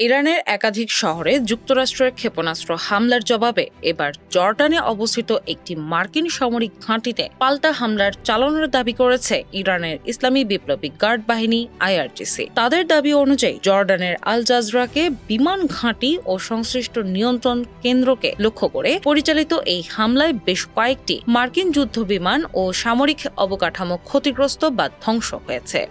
ইরানের একাধিক শহরে যুক্তরাষ্ট্রের ক্ষেপণাস্ত্র হামলার জবাবে এবার জর্ডানে অবস্থিত একটি মার্কিন সামরিক ঘাঁটিতে পাল্টা হামলার চালানোর দাবি করেছে ইরানের ইসলামী বিপ্লবী গার্ড বাহিনী আইআরজিসি। তাদের দাবি অনুযায়ী জর্ডানের আল জাজরাকে বিমান ঘাঁটি ও সংশ্লিষ্ট নিয়ন্ত্রণ কেন্দ্রকে লক্ষ্য করে পরিচালিত এই হামলায় বেশ কয়েকটি মার্কিন যুদ্ধ বিমান ও সামরিক অবকাঠামো ক্ষতিগ্রস্ত বা ধ্বংস হয়েছে।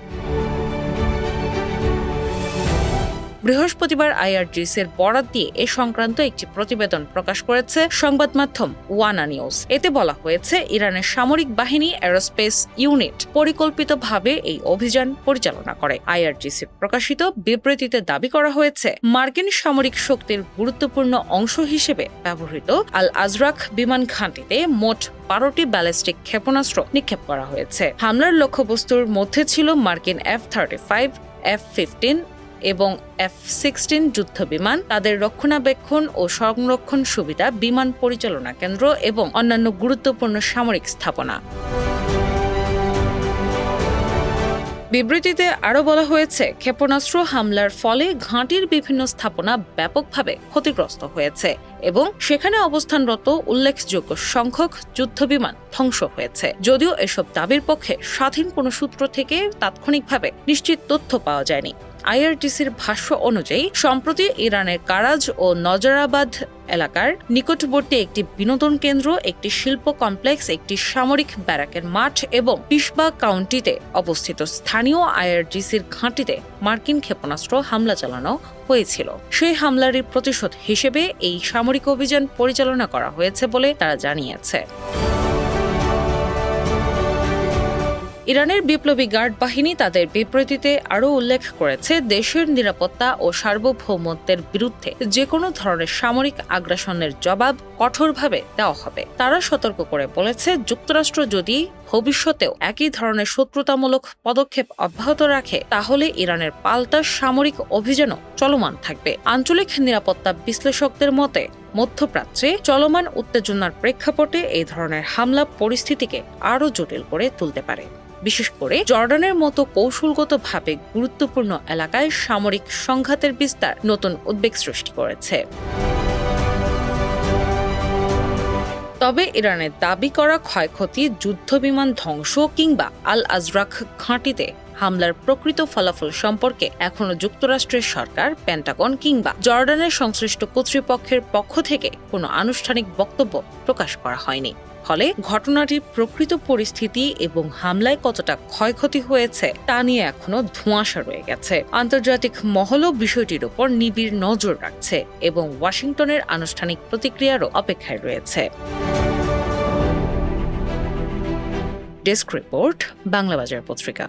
বৃহস্পতিবার আইআরজিসির বরাত দিয়ে এ সংক্রান্ত একটি প্রতিবেদন প্রকাশ করেছে সংবাদ মাধ্যম ওয়ানা নিউজ। এতে বলা হয়েছে, ইরানের সামরিক বাহিনী এরোস্পেস ইউনিট পরিকল্পিতভাবে এই অভিযান পরিচালনা করে। আইআরজিসি প্রকাশিত বিবৃতিতে দাবি করা হয়েছে, মার্কিন সামরিক শক্তির গুরুত্বপূর্ণ অংশ হিসেবে ব্যবহৃত আল আজরাক বিমান ঘাঁটিতে মোট 12টি ব্যালিস্টিক ক্ষেপণাস্ত্র নিক্ষেপ করা হয়েছে। হামলার লক্ষ্যবস্তুর মধ্যে ছিল মার্কিন F-35, F-15 এবং F-16 যুদ্ধ বিমান, তাদের রক্ষণাবেক্ষণ ও সংরক্ষণ সুবিধা, বিমান পরিচালনা কেন্দ্র এবং অন্যান্য গুরুত্বপূর্ণ সামরিক স্থাপনা। বিবৃতিতে আরও বলা হয়েছে, ক্ষেপণাস্ত্র হামলার ফলে ঘাঁটির বিভিন্ন স্থাপনা ব্যাপকভাবে ক্ষতিগ্রস্ত হয়েছে এবং সেখানে অবস্থানরত উল্লেখযোগ্য সংখ্যক যুদ্ধবিমান ধ্বংস হয়েছে। যদিও এসব দাবির পক্ষে স্বাধীন কোনো সূত্র থেকে তাৎক্ষণিকভাবে নিশ্চিত তথ্য পাওয়া যায়নি। আইআরজিসির ভাষ্য অনুযায়ী, সম্প্রতি ইরানের কারাজ ও নজরাবাদ এলাকার নিকটবর্তী একটি বিনোদন কেন্দ্র, একটি শিল্প কমপ্লেক্স, একটি সামরিক ব্যারাকের মাঠ এবং পিসবা কাউন্টিতে অবস্থিত স্থানীয় আইআরজিসির ঘাঁটিতে মার্কিন ক্ষেপণাস্ত্র হামলা চালানো হয়েছিল। সেই হামলারই প্রতিশোধ হিসেবে এই সামরিক অভিযান পরিচালনা করা হয়েছে বলে তারা জানিয়েছে। ইরানের বিপ্লবী গার্ড বাহিনী তাদের বিবৃতিতে আরও উল্লেখ করেছে, দেশের নিরাপত্তা ও সার্বভৌমত্বের বিরুদ্ধে যে কোনো ধরনের সামরিক আগ্রাসনের জবাব কঠোরভাবে দেওয়া হবে। তারা সতর্ক করে বলেছে, যুক্তরাষ্ট্র যদি ভবিষ্যতেও একই ধরনের শত্রুতামূলক পদক্ষেপ অব্যাহত রাখে, তাহলে ইরানের পাল্টা সামরিক অভিযানও চলমান থাকবে। আঞ্চলিক নিরাপত্তা বিশ্লেষকদের মতে, মধ্যপ্রাচ্যে চলমান উত্তেজনার প্রেক্ষাপটে এই ধরনের হামলা পরিস্থিতিকে আরও জটিল করে তুলতে পারে। বিশেষ করে জর্ডানের মতো কৌশলগতভাবে গুরুত্বপূর্ণ এলাকায় সামরিক সংঘাতের বিস্তার নতুন উদ্বেগ সৃষ্টি করেছে। তবে ইরানের দাবি করা ক্ষয়ক্ষতি, যুদ্ধবিমান ধ্বংস কিংবা আল আজরাক ঘাঁটিতে হামলার প্রকৃত ফলাফল সম্পর্কে এখনও যুক্তরাষ্ট্রের সরকার, পেন্টাগন কিংবা জর্ডানের সংশ্লিষ্ট কর্তৃপক্ষের পক্ষ থেকে কোনো আনুষ্ঠানিক বক্তব্য প্রকাশ করা হয়নি। ফলে ঘটনাটির প্রকৃত পরিস্থিতি এবং হামলায় কতটা ক্ষয়ক্ষতি হয়েছে তা নিয়ে এখনো ধোঁয়াশা রয়ে গেছে। আন্তর্জাতিক মহলও বিষয়টির উপর নিবিড় নজর রাখছে এবং ওয়াশিংটনের আনুষ্ঠানিক প্রতিক্রিয়ারও অপেক্ষায় রয়েছে। ডেস্ক রিপোর্ট, বাংলাবাজার পত্রিকা।